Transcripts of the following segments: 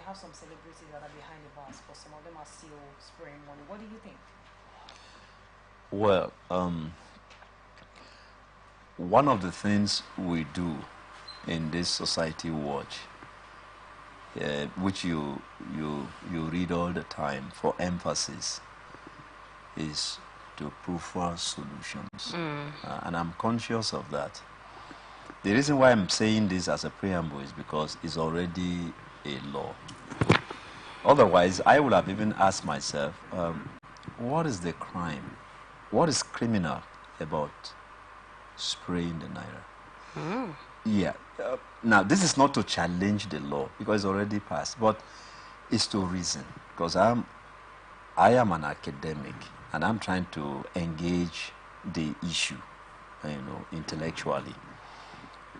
have some celebrities that are behind the bars, but some of them are still spraying money. What do you think? Well, one of the things we do in this society watch, which you read all the time for emphasis, is to prefer solutions. And I'm conscious of that. The reason why I'm saying this as a preamble is because it's already a law. Otherwise, I would have even asked myself, what is the crime? What is criminal about spraying the naira? Yeah. Now, this is not to challenge the law because it's already passed, but it's to reason. Because I am an academic and I'm trying to engage the issue, intellectually.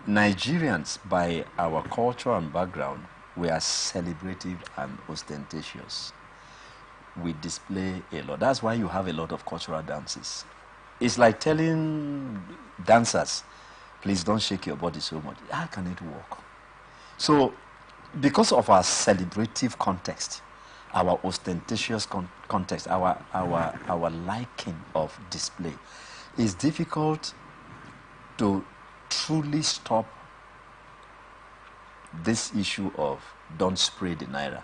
Nigerians, by our culture and background, we are celebrative and ostentatious. We display a lot. That's why you have a lot of cultural dances. It's like telling dancers, please don't shake your body so much. How can it work? So, because of our celebrative context, our ostentatious context, our liking of display, it's difficult to truly stop this issue of don't spray the naira.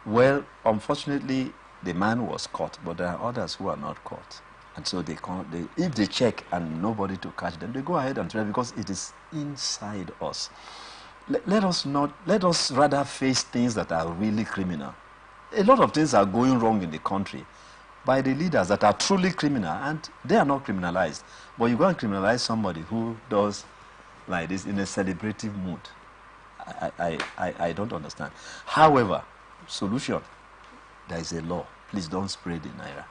Well, unfortunately, the man was caught, but there are others who are not caught. And so if they check and nobody to catch them, they go ahead and try because it is inside us. Let us rather face things that are really criminal. A lot of things are going wrong in the country by the leaders that are truly criminal, and they are not criminalized. But you go and criminalize somebody who does like this in a celebrative mood. I don't understand. However, solution, there is a law. Please don't spray the naira.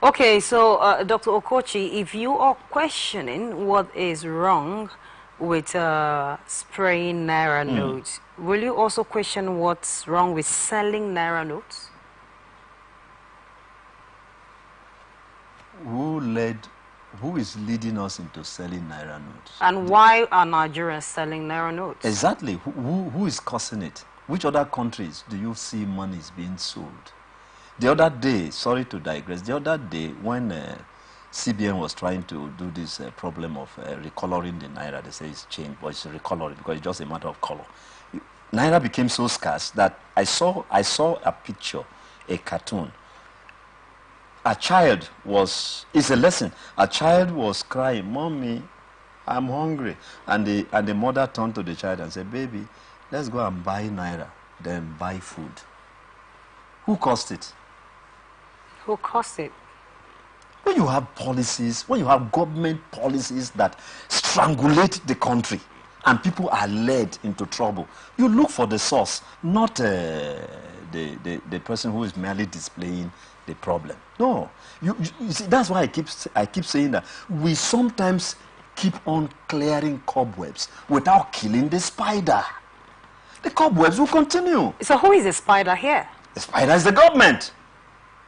Okay, so Dr. Okochi, if you are questioning what is wrong with spraying naira notes, will you also question what's wrong with selling naira notes? Who is leading us into selling naira notes? And why are Nigerians selling naira notes? Exactly. Who is causing it? Which other countries do you see money is being sold? The other day, sorry to digress, the other day when CBN was trying to do this problem of recoloring the naira, they say it's changed, but it's recoloring because it's just a matter of color. Naira became so scarce that I saw a picture, a cartoon. A child it's a lesson. A child was crying, "Mommy, I'm hungry." And the mother turned to the child and said, "Baby, let's go and buy naira, then buy food." Who caused it? Who caused it? When you have policies, when you have government policies that strangulate the country and people are led into trouble, you look for the source, not the person who is merely displaying the problem. No, you see, that's why I keep saying that we sometimes keep on clearing cobwebs without killing the spider. The cobwebs will continue. So who is the spider here? The spider is the government.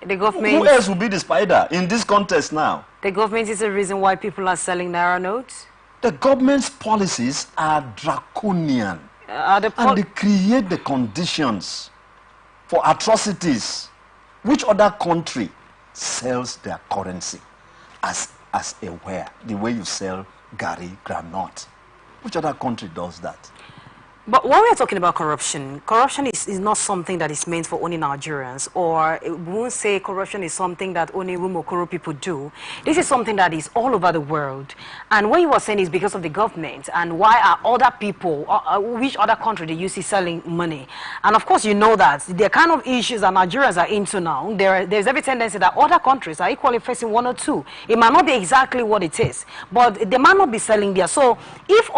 The government. Who else will be the spider in this context now? The government is the reason why people are selling naira notes? The government's policies are draconian. And they create the conditions for atrocities. Which other country sells their currency as a ware, the way you sell gari, granite? Which other country does that? But when we're talking about corruption, corruption is not something that is meant for only Nigerians, or we won't say corruption is something that only Rumokoro people do. This is something that is all over the world. And what you were saying is because of the government, and why are other people, which other country do you see selling money? And of course you know that the kind of issues that Nigerians are into now, there's every tendency that other countries are equally facing one or two. It might not be exactly what it is, but they might not be selling there. So if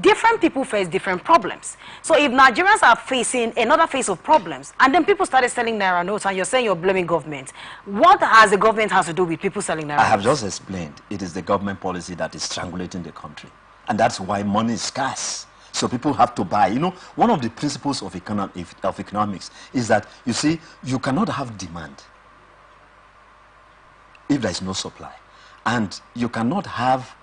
different people face different problems, so if Nigerians are facing another phase of problems, and then people started selling naira notes, and you're saying you're blaming government, what has the government has to do with people selling naira notes? I have just explained. It is the government policy that is strangulating the country, and that's why money is scarce. So people have to buy. You know, one of the principles of economics is that, you see, you cannot have demand if there is no supply, and you cannot have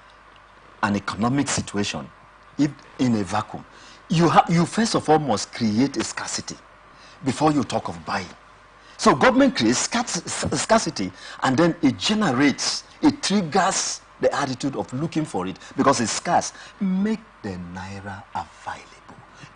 an economic situation if in a vacuum. You first of all must create a scarcity. before you talk of buying. So government creates scarcity, and then it generates, it triggers the attitude of looking for it because it's scarce. Make the naira available.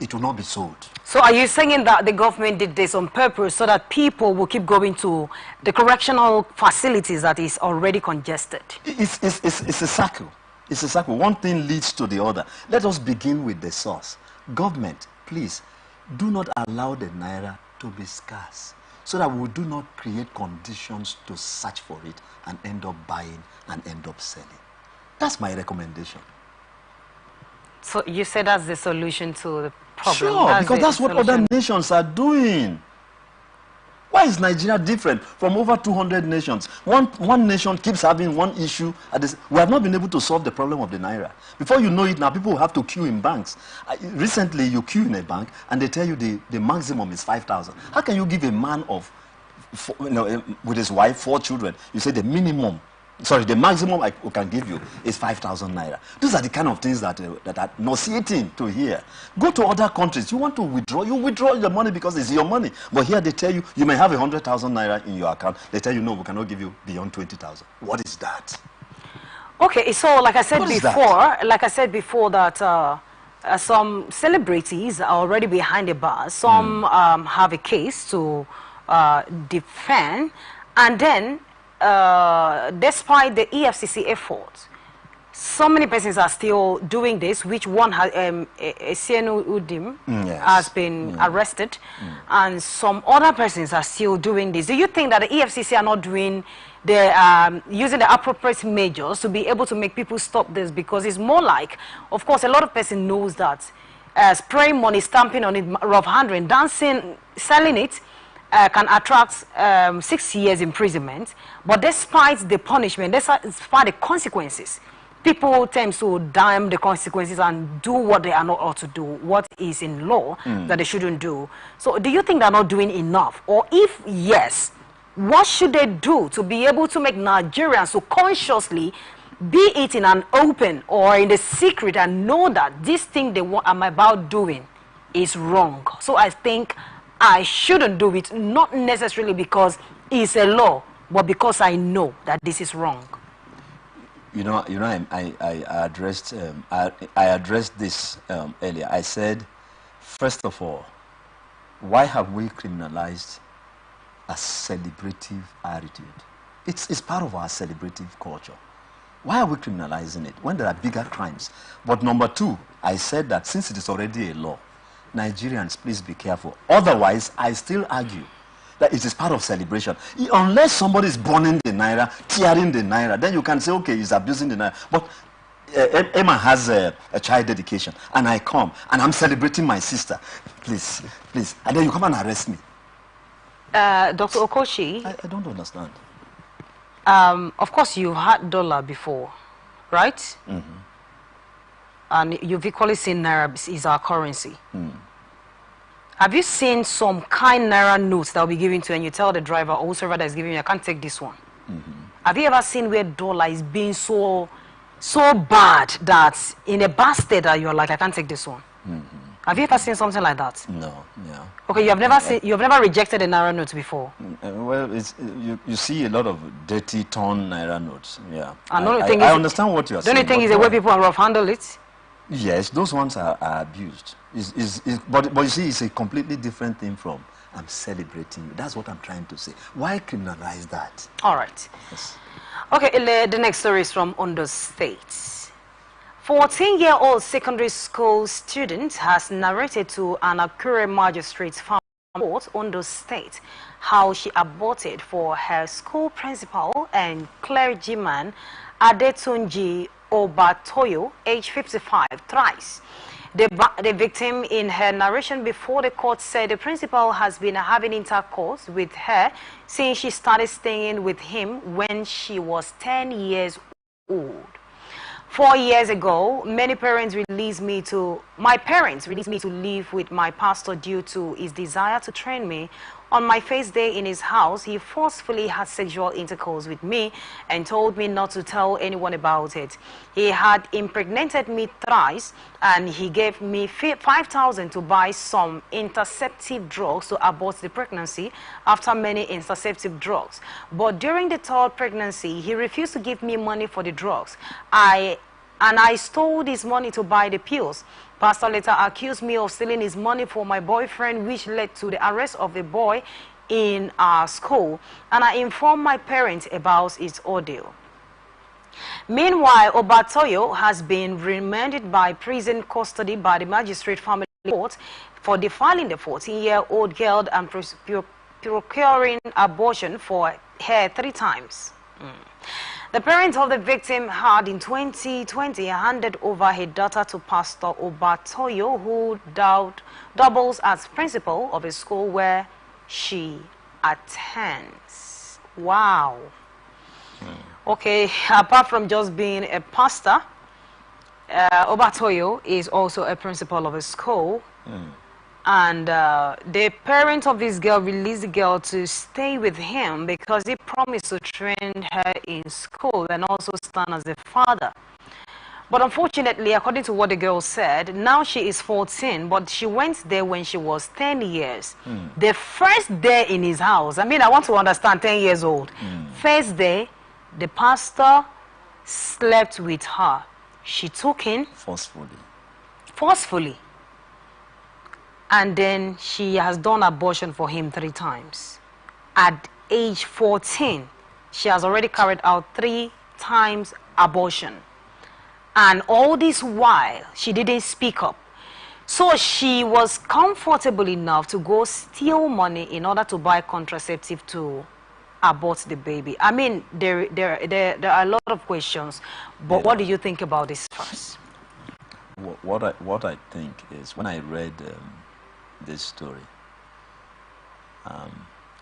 It will not be sold. So are you saying that the government did this on purpose so that people will keep going to the correctional facilities that is already congested? It's a circle. It's a circle. One thing leads to the other. Let us begin with the source. Government, please, do not allow the naira to be scarce so that we do not create conditions to search for it and end up buying and end up selling. That's my recommendation. So you say that's the solution to the problem? Sure, because that's what other nations are doing. Why is Nigeria different from over 200 nations? One nation keeps having one issue. We have not been able to solve the problem of the naira. Before you know it now, people have to queue in banks. Recently, you queue in a bank and they tell you the maximum is 5,000. How can you give a man of, with his wife, 4 children, you say the minimum, sorry, the maximum I can give you is 5,000 naira. These are the kind of things that are nauseating to hear. Go to other countries. You want to withdraw, you withdraw the money because it's your money. But here they tell you, you may have 100,000 naira in your account. They tell you, no, we cannot give you beyond 20,000. What is that? Okay, so like I said before, that some celebrities are already behind the bars. Some have a case to defend, and then despite the EFCC efforts, so many persons are still doing this, which one has, Esienu Udim has been arrested, and some other persons are still doing this. Do you think that the EFCC are not doing using the appropriate measures to be able to make people stop this? Because it's more like, of course, a lot of persons knows that spraying money, stamping on it, rough handling, dancing, selling it, can attract 6 years imprisonment. But despite the punishment, despite the consequences, people tend to damn the consequences and do what they are not ought to do, what is in law that they shouldn't do. So do you think they're not doing enough? Or if yes, what should they do to be able to make Nigerians so consciously, be it in an open or in the secret, and know that this thing I'm about doing is wrong? So I think I shouldn't do it, not necessarily because it's a law, but because I know that this is wrong. I addressed this earlier. I said, first of all, why have we criminalized a celebrative attitude? It's part of our celebrative culture. Why are we criminalizing it when there are bigger crimes? But number two, I said that since it is already a law, Nigerians, please be careful. Otherwise, I still argue that it is part of celebration. Unless somebody is burning the naira, tearing the naira, then you can say, okay, he's abusing the naira. But Emma has a child dedication, and I come, and I'm celebrating my sister. Please, please. And then you come and arrest me. Dr. Okochi? I don't understand. Of course, you had dollar before, right? Mm-hmm. And you've equally seen naira is our currency. Have you seen some kind naira notes that will be given to you and you tell the driver or whoever that is giving you, I can't take this one? Have you ever seen where dollar is being so bad that in a bad state that you're like, I can't take this one? Have you ever seen something like that? No. Okay, you've never rejected a naira note before? Well, you see a lot of dirty torn naira notes. Yeah. I understand what you're saying. Don't you think it's the way people rough handle it? Yes, those ones are abused. But you see, it's a completely different thing from I'm celebrating. That's what I'm trying to say. Why criminalize that? All right. Yes. Okay, the next story is from Ondo State. 14-year-old secondary school student has narrated to an Akure magistrate's court, Ondo State, how she aborted for her school principal and clergyman Adetunji Obatoyo, age 55, thrice. The victim, in her narration before the court, said the principal has been having intercourse with her since she started staying with him when she was 10 years old. 4 years ago, my parents released me to live with my pastor due to his desire to train me On my first day in his house, he forcefully had sexual intercourse with me and told me not to tell anyone about it. He had impregnated me thrice, and he gave me 5,000 to buy some interceptive drugs to abort the pregnancy after many interceptive drugs. But during the third pregnancy, he refused to give me money for the drugs. I stole his money to buy the pills. Pastor later accused me of stealing his money for my boyfriend, which led to the arrest of the boy in our school. And I informed my parents about its ordeal. Meanwhile, Obatoyo has been remanded by prison custody by the magistrate family court for defiling the 14-year-old girl and procuring abortion for her 3 times. The parents of the victim had in 2020 handed over her daughter to Pastor Obatoyo, who doubles as principal of a school where she attends. Wow. Okay, apart from just being a pastor, Obatoyo is also a principal of a school. And the parents of this girl released the girl to stay with him because he promised to train her in school and also stand as a father. But unfortunately, according to what the girl said, now she is 14, but she went there when she was 10 years. The first day in his house, I mean, I want to understand, 10 years old. First day, the pastor slept with her. She took him forcefully. And then she has done abortion for him 3 times. At age 14, she has already carried out 3 times abortion. And all this while, she didn't speak up. So she was comfortable enough to go steal money in order to buy contraceptive to abort the baby. I mean, there are a lot of questions, but what do you think about this first? What I think is, when I read this story,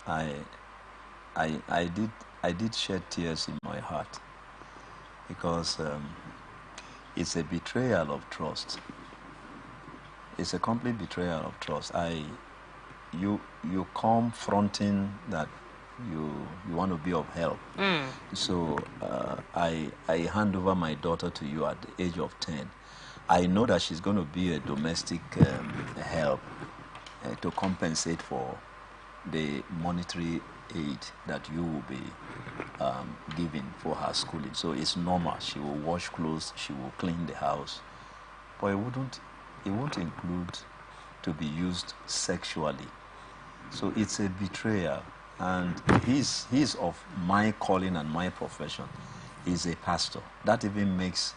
I did shed tears in my heart, because it's a betrayal of trust. It's a complete betrayal of trust. You come fronting that you want to be of help. So I hand over my daughter to you at the age of 10. I know that she's going to be a domestic help to compensate for the monetary aid that you will be giving for her schooling. So it's normal. She will wash clothes, she will clean the house, but it won't include to be used sexually. So it's a betrayal, and he's of my calling and my profession. He's a pastor. That even makes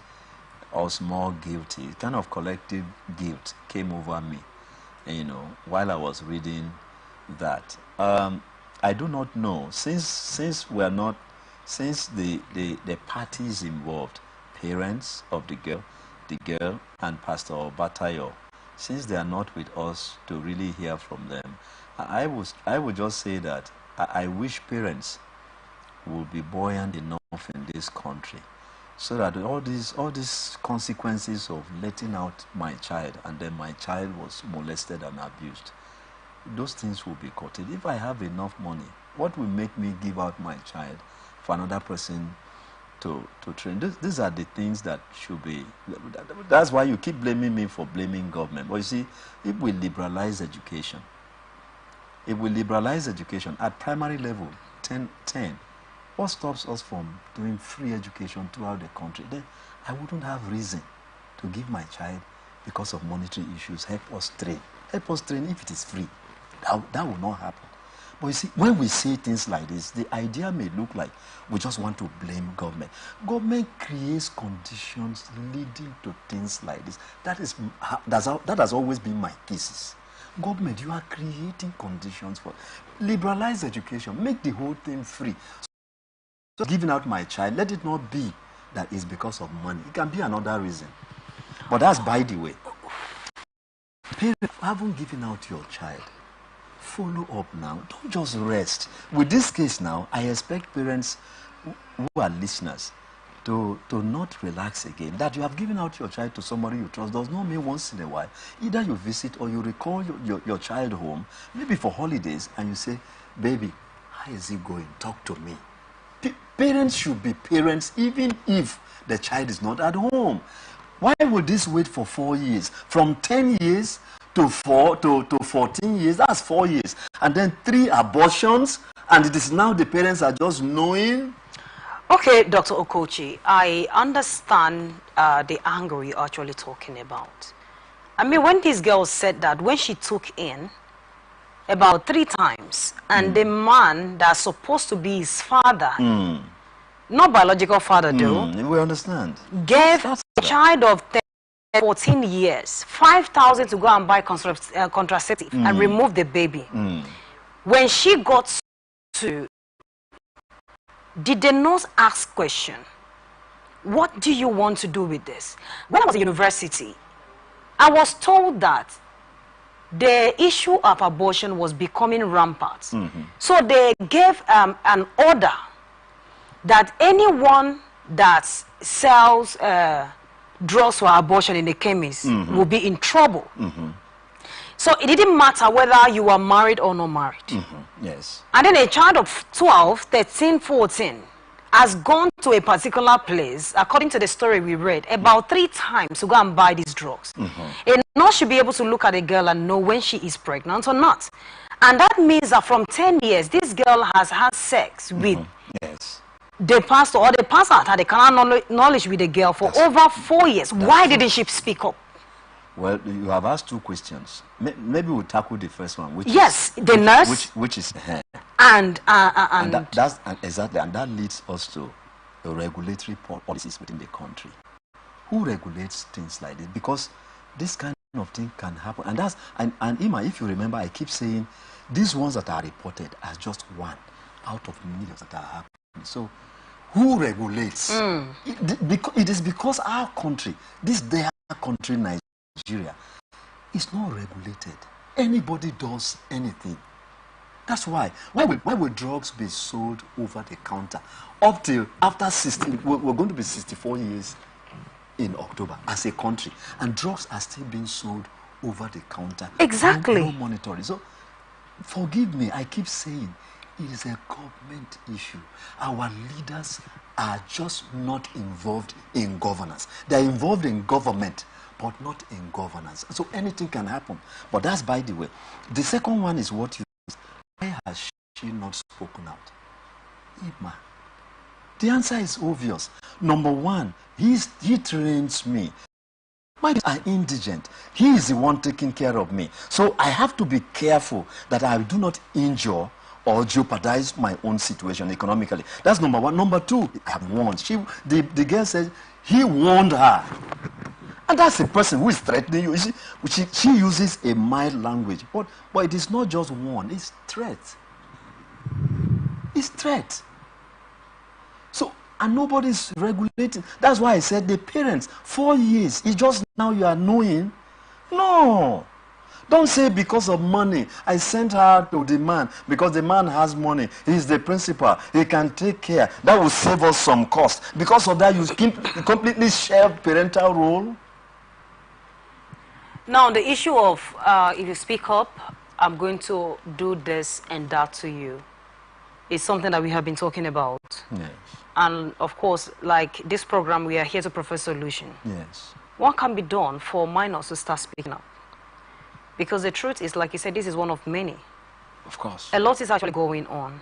us more guilty. Kind of collective guilt came over me, while I was reading that. I do not know, since the parties involved, parents of the girl and Pastor Obatayo, since they are not with us to really hear from them, I would just say that I wish parents will be buoyant enough in this country, so that all these consequences of letting out my child, and then my child was molested and abused, those things will be curtailed. If I have enough money, what will make me give out my child for another person to train? These are the things that should be. That's why you keep blaming me for blaming government. But you see, if we liberalize education, at primary level, 10, what stops us from doing free education throughout the country? Then I wouldn't have reason to give my child because of monetary issues. Help us train if it is free. That will not happen. But you see, when we say things like this, the idea may look like we just want to blame government. Government creates conditions leading to things like this. That has always been my thesis. Government, you are creating conditions for liberalize education, make the whole thing free. So giving out my child, let it not be that it's because of money. It can be another reason. But that's by the way. Parents haven't given out your child. Follow up now. Don't just rest. With this case now, I expect parents who are listeners, to not relax again. That you have given out your child to somebody you trust does not mean once in a while. Either you visit or you recall your child home, maybe for holidays, and you say, baby, how is it going? Talk to me. Parents should be parents even if the child is not at home. Why would this wait for 4 years? From 10 years to 14 years, that's 4 years. And then 3 abortions, and it is now the parents are just knowing. Okay, Dr. Okochi, I understand the angle you're actually talking about. I mean, when this girl said that, when she took in about 3 times, and the man that's supposed to be his father, not biological father though, we understand, gave a child of 14 years 5,000 to go and buy contraceptive and remove the baby. When she got to, did the nurse ask question, what do you want to do with this? When I was at university, I was told that the issue of abortion was becoming rampant. So they gave an order that anyone that sells drugs for abortion in the chemist will be in trouble. So it didn't matter whether you were married or not married. Yes. And then a child of 12, 13, 14 has gone to a particular place, according to the story we read, about 3 times to go and buy these drugs. A nurse should be able to look at a girl and know when she is pregnant or not. And that means that from 10 years, this girl has had sex with the pastor, or the pastor had a carnal knowledge with the girl for over 4 years. Why didn't she speak up? Well, you have asked 2 questions. Maybe we'll tackle the first one, which is the nurse, which is her. And that's exactly, and that leads us to the regulatory policies within the country. Who regulates things like this? Because this kind of thing can happen, and that's and Ima, if you remember, I keep saying these ones that are reported are just 1 out of millions that are happening. So, who regulates? It is because our country, this their country, Nigeria, is not regulated. Anybody does anything. That's why will drugs be sold over the counter up till after 16? We're going to be 64 years in October as a country, and drugs are still being sold over the counter. Exactly. No monitoring. So, forgive me, I keep saying it is a government issue. Our leaders are just not involved in governance. They're involved in government, but not in governance. So anything can happen. But that's by the way. The second one is what you said. Why has she not spoken out? Ima. The answer is obvious. Number 1, he trains me. My parents are indigent. He is the one taking care of me. So I have to be careful that I do not injure or jeopardize my own situation economically. That's number 1. Number 2, I have warned. The girl says he warned her. And that's the person who is threatening you. She uses a mild language. But it is not just warn, it's threat. It's threat. So, and nobody's regulating. That's why I said the parents, 4 years, it's just now you are knowing. No. Don't say because of money. I sent her to the man because the man has money. He's the principal. He can take care. That will save us some cost. Because of that, you completely share parental role. Now, the issue of if you speak up, I'm going to do this and that to you, is something that we have been talking about. Yes. And of course, like this program, we are here to provide solution. Yes. What can be done for minors to start speaking up? Because the truth is, like you said, this is one of many. Of course. A lot is actually going on.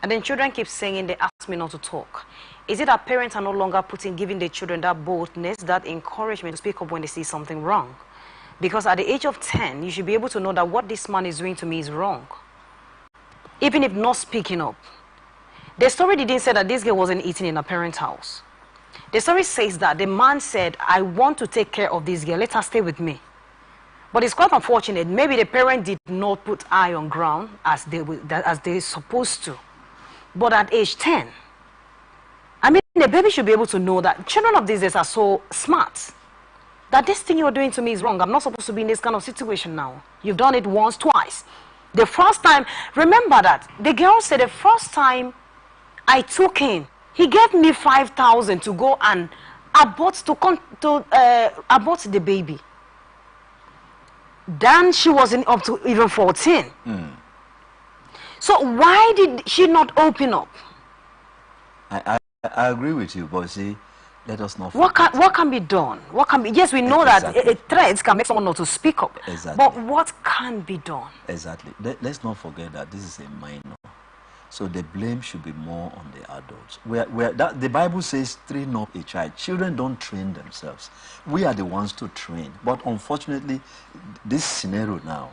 And then children keep saying, they ask me not to talk. Is it that parents are no longer giving their children that boldness, that encouragement to speak up when they see something wrong? Because at the age of 10, you should be able to know that what this man is doing to me is wrong. Even if not speaking up. The story didn't say that this girl wasn't eating in her parents' house. The story says that the man said, I want to take care of this girl. Let her stay with me. But it's quite unfortunate. Maybe the parent did not put eye on ground as they supposed to. But at age 10, I mean, the baby should be able to know that children of these days are so smart. That this thing you're doing to me is wrong. I'm not supposed to be in this kind of situation now. You've done it once, twice. The first time, remember that. The girl said the first time I took him, He gave me 5,000 to go and abort abort the baby. Then she wasn't up to even 14. So why did she not open up? I agree with you, but see, let us not forget. What can be done? What can be? Yes, we know Exactly. that threats can make someone not to speak up. Exactly. But what can be done? Exactly. Let's not forget that this is a minor. So the blame should be more on the adults. The Bible says, train up a child. Children don't train themselves. We are the ones to train. But unfortunately, this scenario now,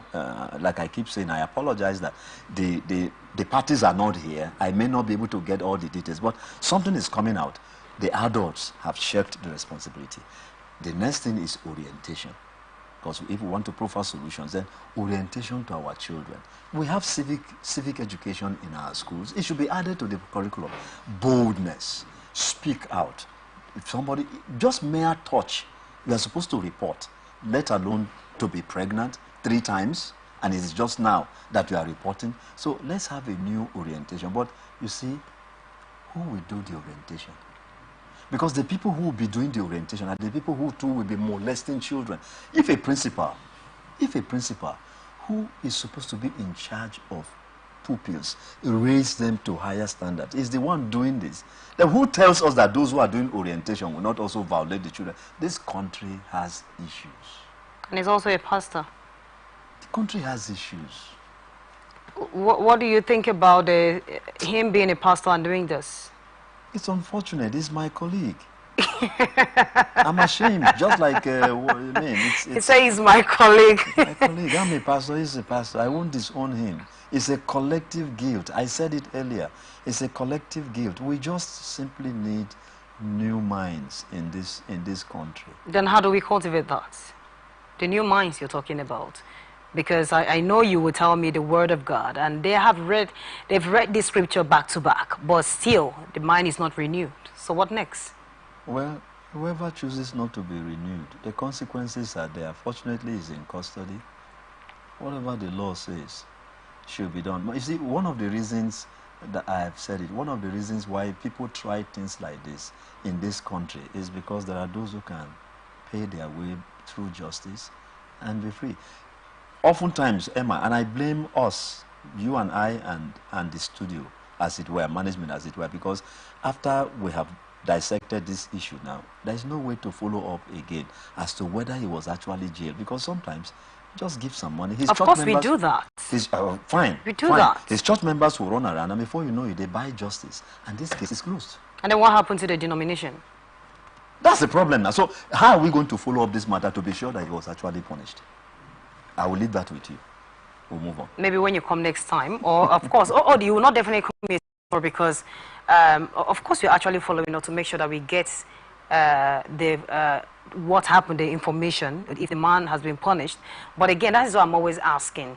like I keep saying, I apologize that the parties are not here. I may not be able to get all the details, but something is coming out. The adults have shirked the responsibility. The next thing is orientation. Because if we want to profile solutions, then orientation to our children. We have civic education in our schools. It should be added to the curriculum. Boldness, speak out. If somebody, just mere touch, you are supposed to report, let alone to be pregnant 3 times, and it's just now that you are reporting. So let's have a new orientation. But you see, who will do the orientation? Because the people who will be doing the orientation are the people who too will be molesting children. If a principal who is supposed to be in charge of pupils, raise them to higher standards, is the one doing this, then who tells us that those who are doing orientation will not also violate the children? This country has issues. And he's also a pastor. The country has issues. What do you think about him being a pastor and doing this? It's unfortunate. He's my colleague. I'm ashamed. Just like He says he's my colleague. My colleague. I'm a pastor. He's a pastor. I won't disown him. It's a collective guilt. I said it earlier. It's a collective guilt. We just simply need new minds in this country. Then how do we cultivate that? The new minds you're talking about. Because I know you will tell me the word of God, and they've read this scripture back to back, but still the mind is not renewed. So what next? Well, whoever chooses not to be renewed, the consequences are there. Fortunately, he's in custody. Whatever the law says should be done. But you see, one of the reasons that I have said it, one of the reasons why people try things like this in this country is because there are those who can pay their way through justice and be free. Oftentimes, Emma, and I blame us, you and I and the studio, as it were, management as it were, because after we have dissected this issue now, there is no way to follow up again as to whether he was actually jailed, because sometimes just give some money. Of course we do that. Fine. We do that. His church members will run around, and before you know it, they buy justice, and this case is closed. And then what happened to the denomination? That's the problem now. So how are we going to follow up this matter to be sure that he was actually punished? I will leave that with you. We'll move on. Maybe when you come next time, or of course, or you will not definitely come because, of course, we're actually following up to make sure that we get what happened, the information, if the man has been punished. But again, that is what I'm always asking.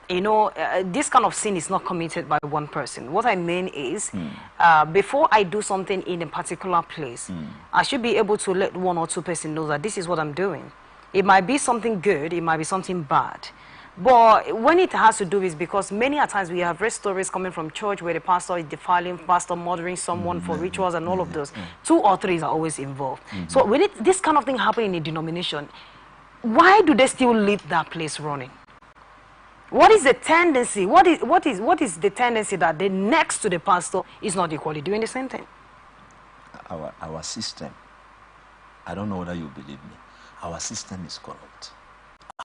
You know, this kind of sin is not committed by one person. What I mean is, before I do something in a particular place, I should be able to let 1 or 2 persons know that this is what I'm doing. It might be something good, it might be something bad. But when it has to do is because many a times we have read stories coming from church where the pastor is defiling, pastor murdering someone for rituals and all of those. 2 or 3 are always involved. So when this kind of thing happen in a denomination, why do they still leave that place running? What is the tendency? What is the tendency that the next to the pastor is not equally doing the same thing? Our system, I don't know whether you believe me, our system is corrupt.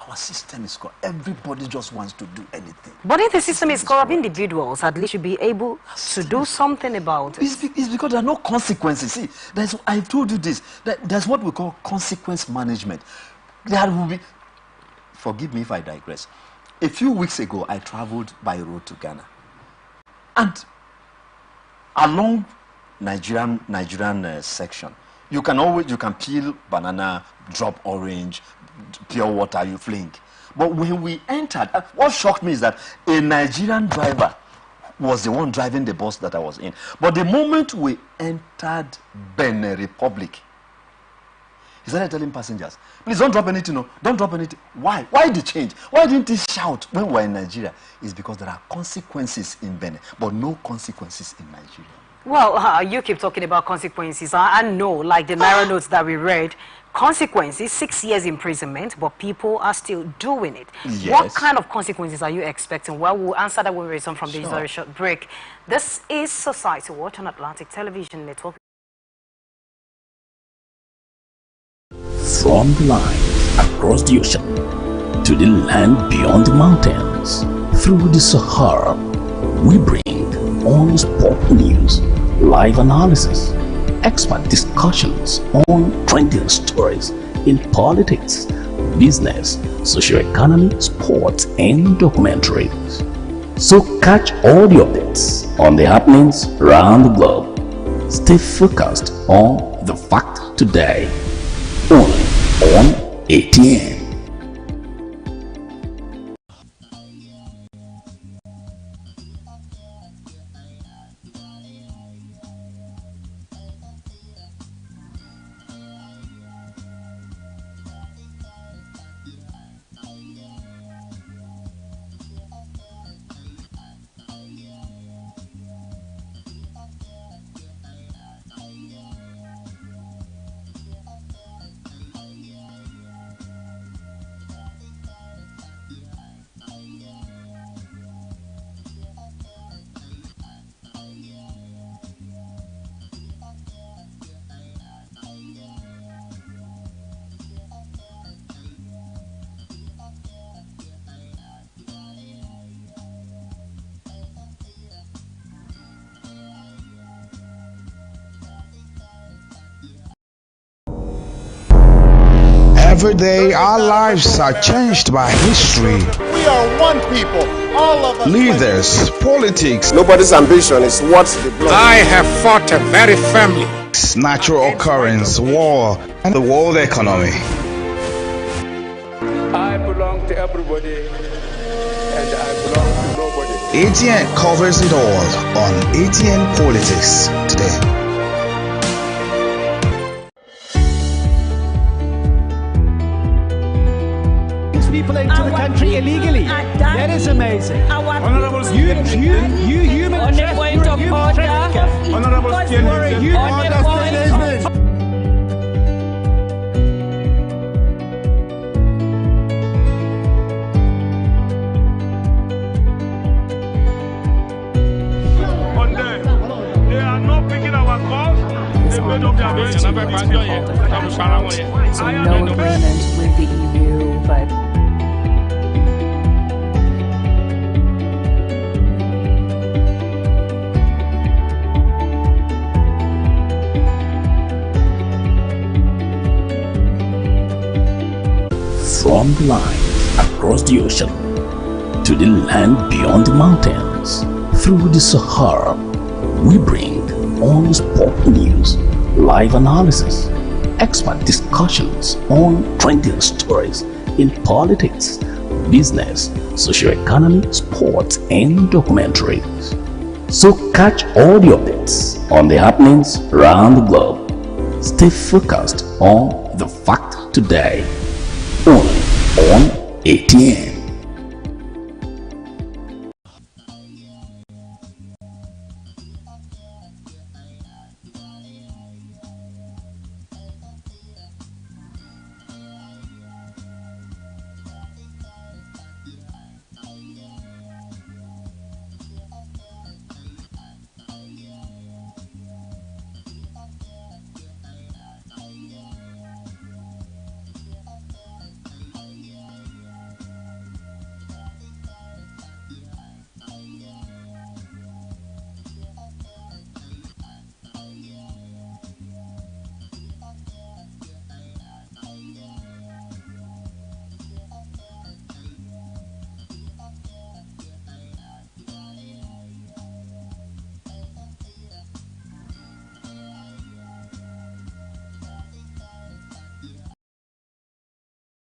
Our system is corrupt. Everybody just wants to do anything. But if the system is corrupt, individuals at least should be able to do something about it. It's because there are no consequences. See, I've told you this. There's what we call consequence management. There will be, forgive me if I digress. A few weeks ago, I traveled by road to Ghana. And along Nigerian section, you can peel banana, drop orange, pure water, you fling. But when we entered, what shocked me is that a Nigerian driver was the one driving the bus that I was in. But the moment we entered Benin Republic, he started telling passengers, please don't drop anything, no, don't drop anything. Why? Why the change? Why didn't he shout when we were in Nigeria? It's because there are consequences in Benin, but no consequences in Nigeria. Well, you keep talking about consequences. I know, like the Naira notes that we read, consequences, 6 years imprisonment, but people are still doing it. Yes. What kind of consequences are you expecting? Well, we'll answer that when we return from this very short break. This is Society Watch on Atlantic Television Network. From the line across the ocean to the land beyond the mountains, through the Sahara, we bring on-spot news, live analysis, expert discussions on trending stories in politics, business, socio-economy, sports, and documentaries. So catch all the updates on the happenings around the globe. Stay focused on the fact today, only on ATN. Every day, our lives are changed by history. We are one people, all of us. Leaders, politics, Nobody's ambition is what they blood. I have fought very firmly. natural occurrence, war, and the world economy. I belong to everybody, and I belong to nobody. ATN covers it all on ATN Politics today. People into the country illegally. That is amazing. Honorable You human on the point of order. Honorable they are not picking our calls. They made up their minds. So no agreement with the EU, but From the line across the ocean to the land beyond the mountains, through the Sahara, we bring on-spot news, live analysis, expert discussions on trending stories in politics, business, socio-economy, sports, and documentaries. So catch all the updates on the happenings around the globe. Stay focused on the fact today, only on ATN.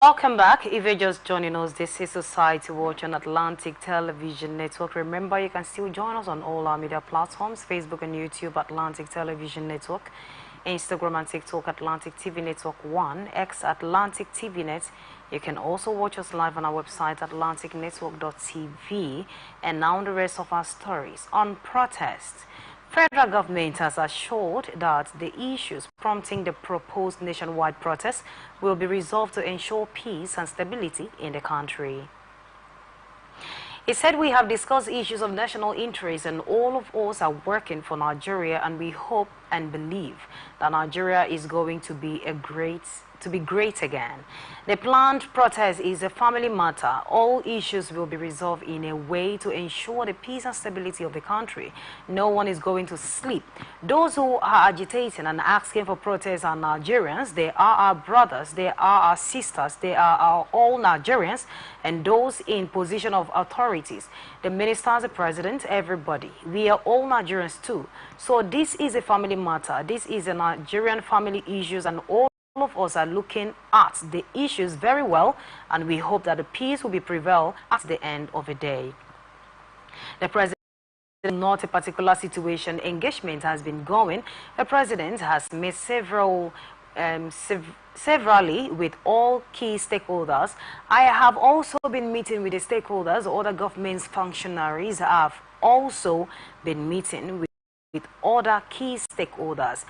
Welcome back. If you're just joining us, this is Society Watch on Atlantic Television Network. Remember, you can still join us on all our media platforms, Facebook and YouTube, Atlantic Television Network, Instagram and TikTok, Atlantic TV Network 1, X, Atlantic TV Net. You can also watch us live on our website, atlanticnetwork.tv. And now the rest of our stories on protest. Federal government has assured that the issues prompting the proposed nationwide protest will be resolved to ensure peace and stability in the country. He said, "We have discussed issues of national interest and all of us are working for Nigeria, and we hope and believe that Nigeria is going to be great again. The planned protest is a family matter. All issues will be resolved in a way to ensure the peace and stability of the country. No one is going to sleep. Those who are agitating and asking for protests are Nigerians. They are our brothers. They are our sisters. They are all Nigerians and those in position of authorities. The ministers, the president, everybody. We are all Nigerians too. So this is a family matter. This is a Nigerian family issues, and all of us are looking at the issues very well, and we hope that the peace will be prevail at the end of the day." The president, not a particular situation, engagement has been going. The president has met severally with all key stakeholders. I have also been meeting with the stakeholders. Other government functionaries have also been meeting with other key stakeholders.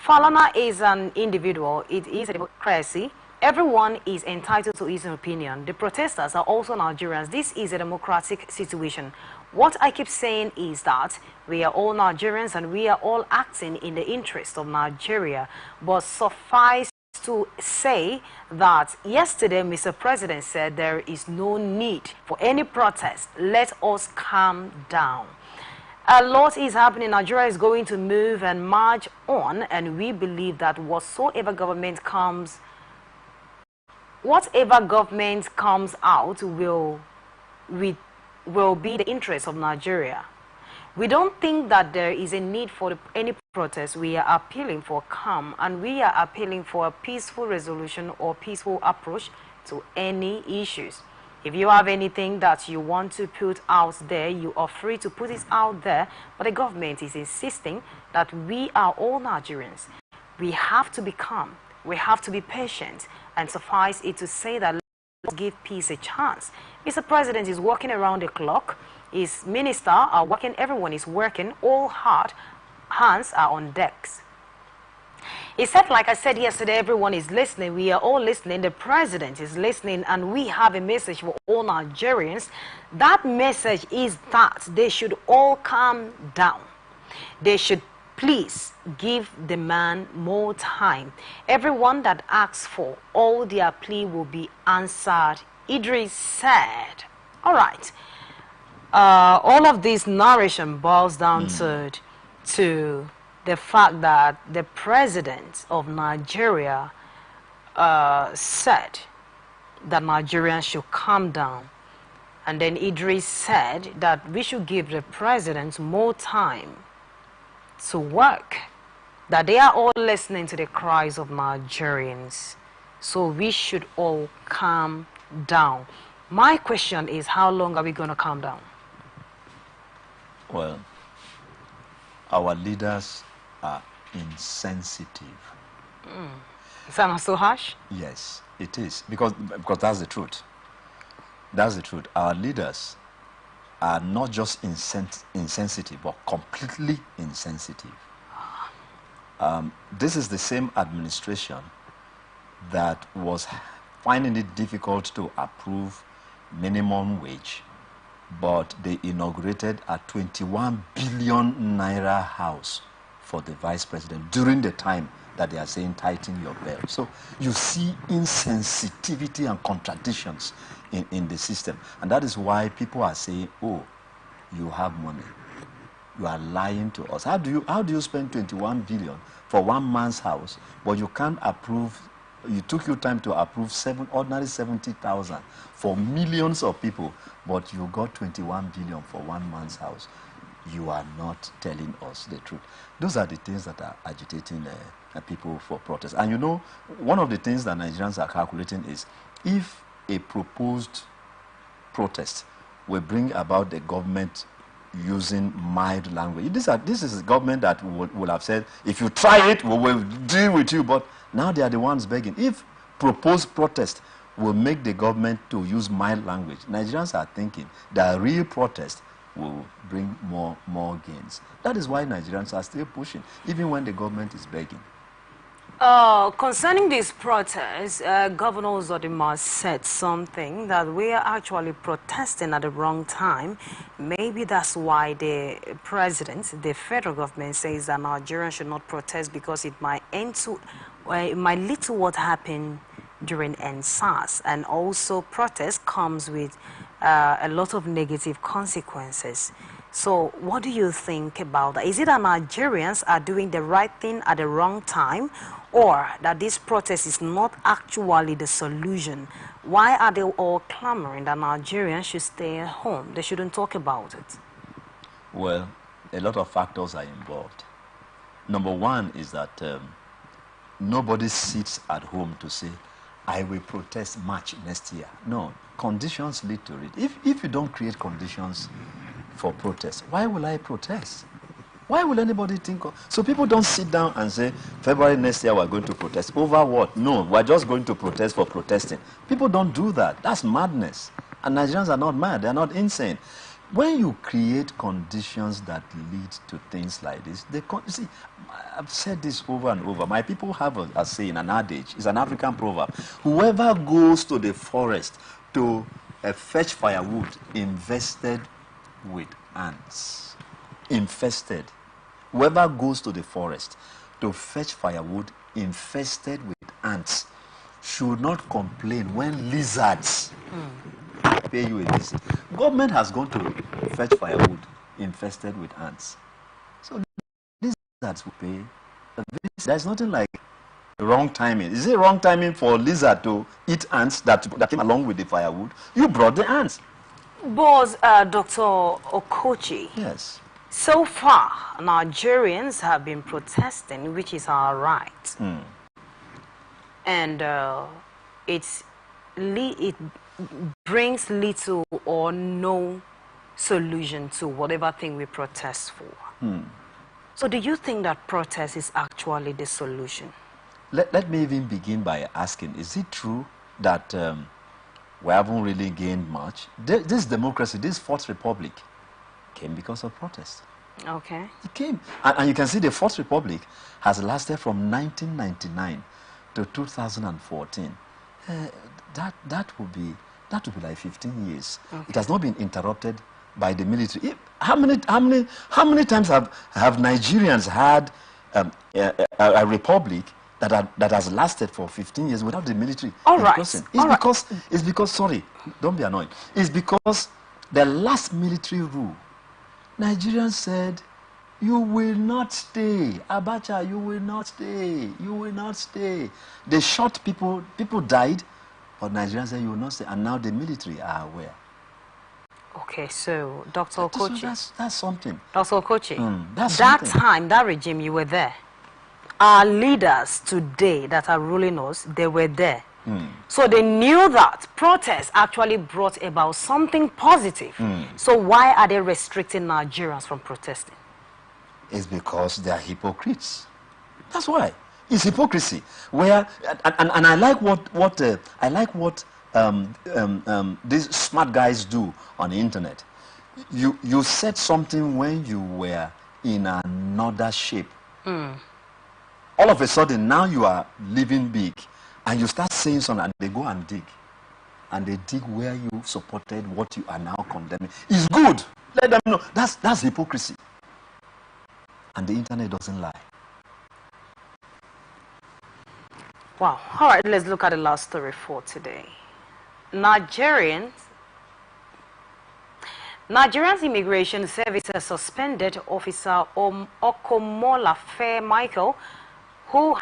Falana is an individual. It is a democracy. Everyone is entitled to his opinion. The protesters are also Nigerians. This is a democratic situation. What I keep saying is that we are all Nigerians and we are all acting in the interest of Nigeria. But suffice to say that yesterday Mr. President said there is no need for any protest. Let us calm down. A lot is happening. Nigeria is going to move and march on, and we believe that whatever government comes out will be the interest of Nigeria. We don't think that there is a need for any protest. We are appealing for calm, and we are appealing for a peaceful resolution or peaceful approach to any issues. If you have anything that you want to put out there, you are free to put it out there. But the government is insisting that we are all Nigerians. We have to be calm. We have to be patient. And suffice it to say that let's give peace a chance. Mr. President is working around the clock. His ministers are working. Everyone is working. All hands are on decks. He said, like I said yesterday, everyone is listening. We are all listening. The president is listening, and we have a message for all Nigerians. That message is that they should all calm down. They should please give the man more time. Everyone that asks for all their plea will be answered, Idris said. All right. All of this narration boils down to the fact that the president of Nigeria said that Nigerians should calm down. And then Idris said that we should give the president more time to work, that they are all listening to the cries of Nigerians. So we should all calm down. My question is, how long are we going to calm down? Well, our leaders are insensitive. Is that not so harsh? Yes, it is. Because that's the truth. That's the truth. Our leaders are not just insensitive, but completely insensitive. This is the same administration that was finding it difficult to approve minimum wage, but they inaugurated a 21 billion naira house for the vice president during the time that they are saying tighten your belt. So you see insensitivity and contradictions in the system. And that is why people are saying, oh, you have money. You are lying to us. How do you spend 21 billion for one man's house, but you can't approve, you took your time to approve ordinary 70,000 for millions of people, but you got 21 billion for one man's house. You are not telling us the truth. Those are the things that are agitating people for protest. And you know, one of the things that Nigerians are calculating is if a proposed protest will bring about the government using mild language. This is a government that would have said, if you try it, we will deal with you. But now they are the ones begging. If proposed protest will make the government to use mild language, Nigerians are thinking that real protest will bring more gains. That is why Nigerians are still pushing, even when the government is begging. Concerning these protests, Governor Zodima said something that we are actually protesting at the wrong time. Maybe that's why the president, the federal government, says that Nigerians should not protest because it might it might lead to what happened during NSAS. And also, protest comes with a lot of negative consequences. So what do you think about that? Is it that Nigerians are doing the right thing at the wrong time, or that this protest is not actually the solution? Why are they all clamoring that Nigerians should stay at home? They shouldn't talk about it. Well, a lot of factors are involved. Number one is that nobody sits at home to say, I will protest March next year. No, conditions lead to it. If you don't create conditions for protest, why will I protest? Why will anybody think of? So people don't sit down and say, February next year we're going to protest. Over what? No, we're just going to protest for protesting. People don't do that. That's madness. And Nigerians are not mad. They're not insane. When you create conditions that lead to things like this, see, I've said this over and over. My people have a saying, an adage. It's an African proverb. Whoever goes to the forest to fetch firewood invested with ants. Infested. Whoever goes to the forest to fetch firewood infested with ants should not complain when lizards pay you a visit. Government has gone to fetch firewood infested with ants. So lizards will pay a visit. There's nothing like wrong timing. Is it wrong timing for lizard to eat ants that came along with the firewood? You brought the ants. Boss, Dr. Okochi. Yes. So far, Nigerians have been protesting, which is our right. And it brings little or no solution to whatever thing we protest for. So do you think that protest is actually the solution? Let me even begin by asking, is it true that we haven't really gained much? This democracy, this Fourth Republic, came because of protest. Okay. It came. And you can see the Fourth Republic has lasted from 1999 to 2014. That would be like 15 years. Okay. It has not been interrupted by the military. How many times have Nigerians had a republic that has lasted for 15 years without the military? All right. It's because sorry, don't be annoyed. It's because the last military rule, Nigerians said, you will not stay. Abacha, you will not stay. You will not stay. They shot people. People died. But Nigerians said, you will not stay. And now the military are aware. Okay, so Dr. Okochi. So that's something. Dr. Okochi, that time, that regime, you were there. Our leaders today that are ruling us, they were there. So they knew that protest actually brought about something positive. So why are they restricting Nigerians from protesting? It's because they are hypocrites. That's why. It's hypocrisy. Where and I like what these smart guys do on the internet. You said something when you were in another shape. All of a sudden now you are living big. And you start saying something, and they go and dig. And they dig where you supported what you are now condemning. It's good. Let them know. That's hypocrisy. And the internet doesn't lie. Wow. All right, let's look at the last story for today. Nigerians Immigration Service has suspended Officer Okomola Fair Michael, who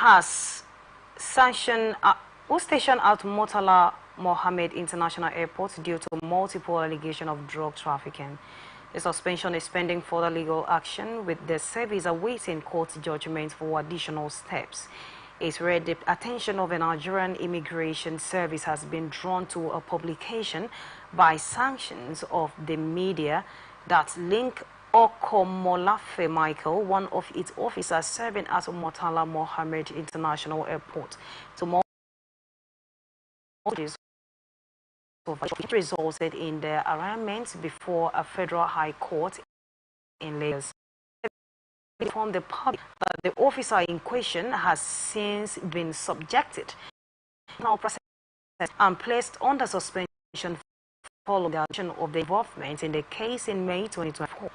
stationed at Murtala Mohammed International Airport due to multiple allegations of drug trafficking. The suspension is pending further legal action, with the service awaiting court judgment for additional steps. It's where the attention of the Nigerian Immigration Service has been drawn to a publication by sanctions of the media that link Okomolafe Michael, one of its officers serving at Murtala Mohammed International Airport, to which resulted in the arraignment before a federal high court in Lagos. Informed the public that the officer in question has since been subjected to now process and placed under suspension following the allegation of the involvement in the case in May 2024.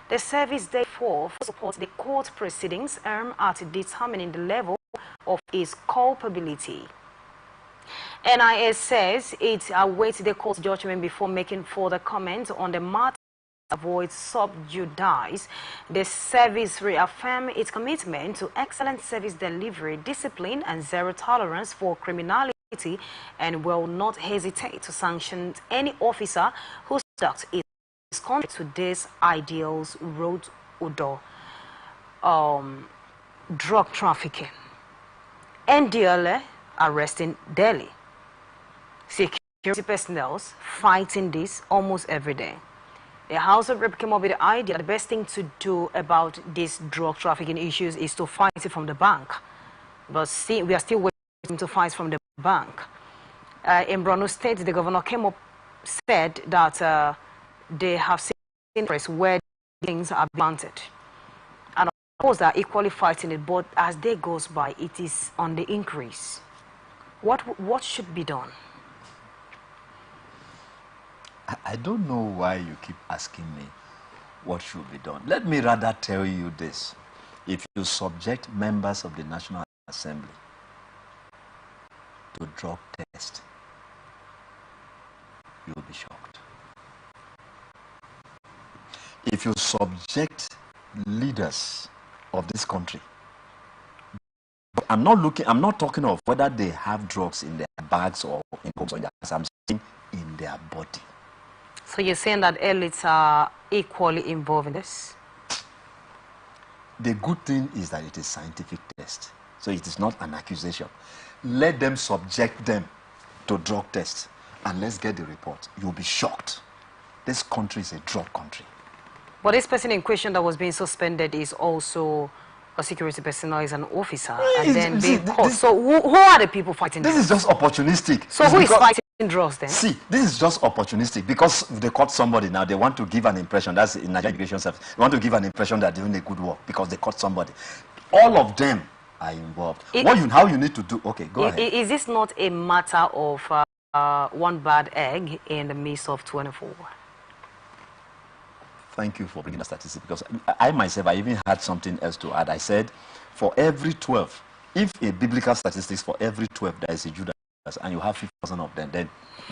The service therefore supports the court proceedings aimed at determining the level of his culpability. NIS says it awaits the court's judgment before making further comments on the matter. Avoid sub judice. The service reaffirmed its commitment to excellent service delivery, discipline, and zero tolerance for criminality, and will not hesitate to sanction any officer whose conduct is contrary to these ideals, wrote Udo. Drug trafficking. NDLA arresting Delhi. Security personnel fighting this almost every day. The House of Rep came up with the idea that the best thing to do about these drug trafficking issues is to fight it from the bank. But see, we are still waiting to fight from the bank. In Borno State, the governor came up, said that they have seen where things are planted. And of course, they are equally fighting it, but as day goes by, it is on the increase. What should be done? I don't know why you keep asking me what should be done. Let me rather tell you this. If you subject members of the National Assembly to drug test, you will be shocked. If you subject leaders of this country, I'm not talking of whether they have drugs in their bags or in homes or in their house. I'm saying in their body. So you're saying that elites are equally involved in this? The good thing is that it is scientific test. So it is not an accusation. Let them subject them to drug tests and let's get the report. You'll be shocked. This country is a drug country. But this person in question that was being suspended is also a security personnel, is an officer, and then being caught. So who are the people fighting drugs? This is just opportunistic. So who is fighting drugs then? See, this is just opportunistic because they caught somebody now. They want to give an impression, that's in Nigerian Immigration Service, they want to give an impression that they're doing a good work because they caught somebody. All of them are involved. How you need to do, okay, go ahead. Is this not a matter of one bad egg in the midst of 24? Thank you for bringing the statistics because I myself, I even had something else to add. I said, for every 12, if a biblical statistics for every 12 there is a Judas and you have 50,000 of them, then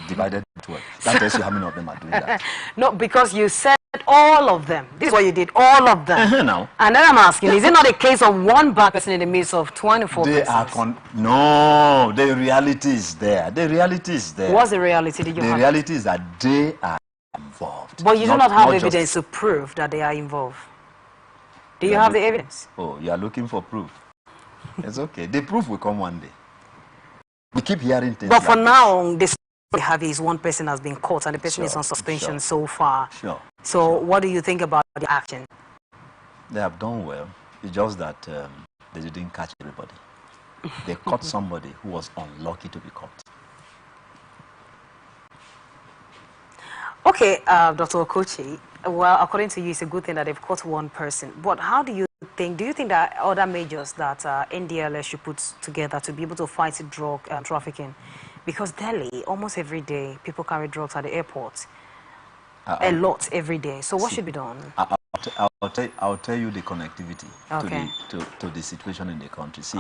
divided by 12. That tells you how many of them are doing that. No, because you said all of them. This is what you did, all of them. Now. And then I'm asking, is it not a case of one bad person in the midst of 24 persons? No, the reality is there. The reality is there. What's the reality? The reality is that they are involved. But you do not have evidence to prove that they are involved. Do you have the evidence? Oh, you are looking for proof. It's okay. The proof will come one day. We keep hearing things. But for now, this we have is one person has been caught and the person is on suspension so far. Sure. So what do you think about the action? They have done well. It's just that they didn't catch everybody. They caught somebody who was unlucky to be caught. Okay, Dr. Okochi, well, according to you, it's a good thing that they've caught one person. But how do you think that other measures that NDLS should put together to be able to fight drug trafficking? Because Delhi, almost every day, people carry drugs at the airport. A lot every day. So what should be done? I'll tell you the connectivity to the situation in the country. See,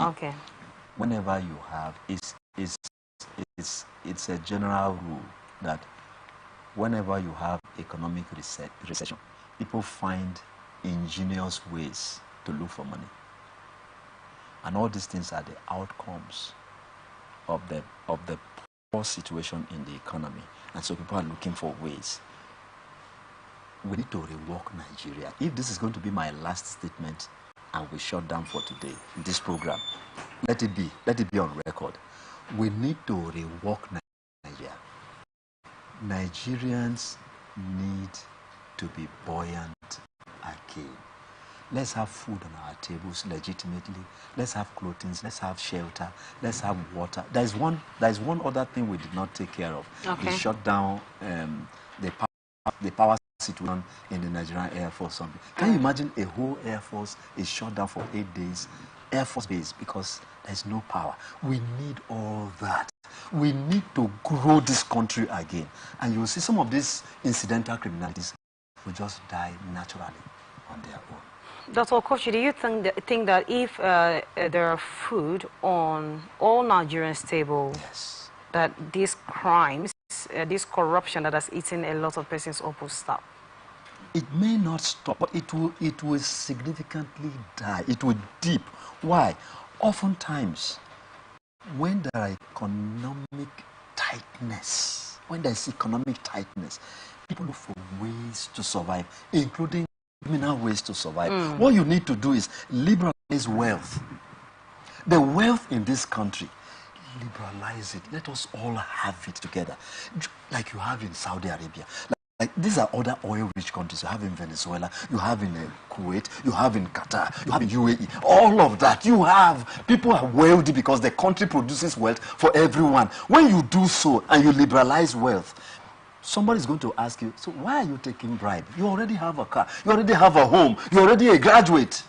whenever you have, it's a general rule that whenever you have economic recession, people find ingenious ways to look for money. And all these things are the outcomes of the poor situation in the economy. And so people are looking for ways. We need to rework Nigeria. If this is going to be my last statement and we shut down for today, this program, let it be on record. We need to rework Nigeria. Nigerians need to be buoyant again. Let's have food on our tables legitimately. Let's have clothing. Let's have shelter. Let's have water. There's one other thing we did not take care of. Okay. They shut down the power situation in the Nigerian Air Force. Can you imagine a whole Air Force is shut down for 8 days? Air Force Base, because there's no power. We need all that. We need to grow this country again. And you'll see some of these incidental criminalities will just die naturally on their own. Dr. Okochi, do you think that if there are food on all Nigerians' table, yes, that these crimes, this corruption that has eaten a lot of persons up will stop? It may not stop, but it will significantly die. It will dip. Why? Oftentimes, when there are economic tightness, people look for ways to survive, including criminal ways to survive. What you need to do is liberalize wealth. The wealth in this country, liberalize it. Let us all have it together, like you have in Saudi Arabia. Like these are other oil-rich countries. You have in Venezuela, you have in Kuwait, you have in Qatar, you have in UAE. All of that, you have. People are wealthy because the country produces wealth for everyone. When you do so and you liberalize wealth, somebody's going to ask you, so why are you taking bribe? You already have a car. You already have a home. You're already a graduate.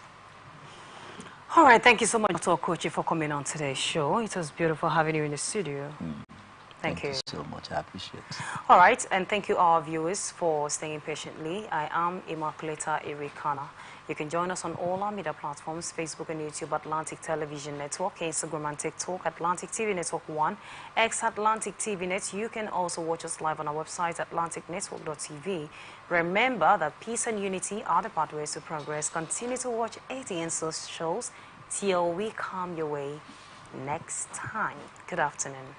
All right, thank you so much, Dr. Okochi, for coming on today's show. It was beautiful having you in the studio. Thank you so much. I appreciate it. All right, and thank you our viewers for staying patiently. I am Immaculata Irikana. You can join us on all our media platforms, Facebook and YouTube, Atlantic Television Network, Instagram and TikTok, Atlantic TV Network 1, X Atlantic TV Net. You can also watch us live on our website, atlanticnetwork.tv. Remember that peace and unity are the pathways to progress. Continue to watch ATN shows till we come your way next time. Good afternoon.